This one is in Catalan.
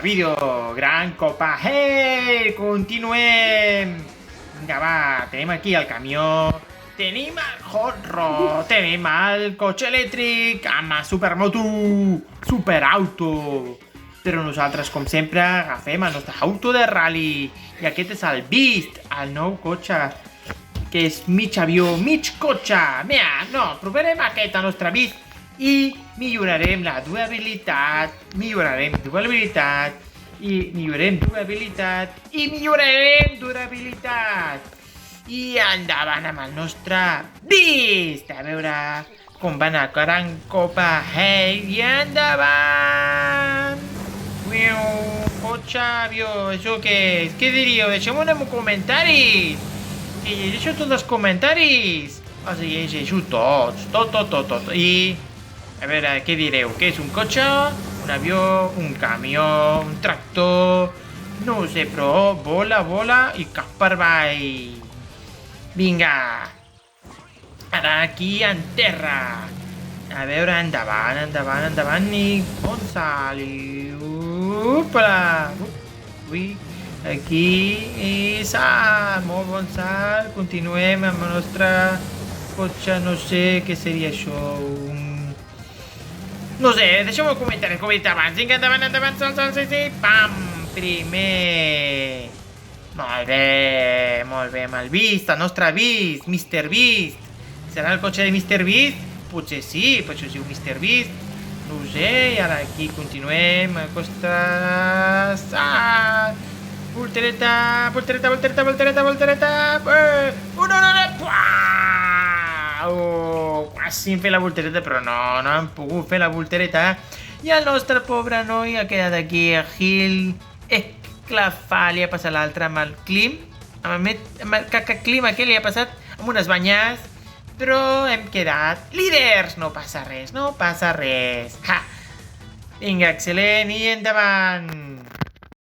Vídeo, gran copa. Hey, continuem. Vinga, va, tenim aquí el camió, tenim el hot rod, tenim el cotxe elèctric amb el supermoto, superauto. Però nosaltres, com sempre, agafem el nostre auto de rally. I aquest és el Beast, el nou cotxe, que és mig avió, mig cotxe. Mira, no, provarem aquest, el nostre Beast, i millorarem la durabilitat, i millorarem durabilitat. I endavant amb el nostre Beast, a veure com va anar gran copa. Hey, i endavant. Cotxe, avió, això què és? Què diríeu? Deixeu-ho en comentaris. Que llegeixo tots els comentaris. Els llegeixo tots, tot. I a veure, què direu? Què és un cotxe? Un avió? Un camió? Un tractor? No ho sé, però vola i cap per avall. Vinga. Ara aquí en terra. A veure, endavant i bon salt. I upla. Ui, aquí i salt. Molt bon salt. Continuem amb el nostre cotxe. No sé què seria això. No sé, deixeu-me comentar, com he dit abans. Vinga, endavant, salt, sí, pam, primer. Molt bé, amb el Beast, el nostre Beast, Mr. Beast. Serà el cotxe de Mr. Beast? Potser sí, potser es diu Mr. Beast. No ho sé, i ara aquí continuem, a costa... Salt. Voltereta. Quasi hem fet la voltereta, però no hem pogut fer la voltereta. I el nostre pobre noi ha quedat aquí, Gil Esclafà, li ha passat l'altre amb el Clim, amb el cacaclim aquell li ha passat amb unes banyes, però hem quedat líders. No passa res. Ha. Vinga, excel·lent, i endavant.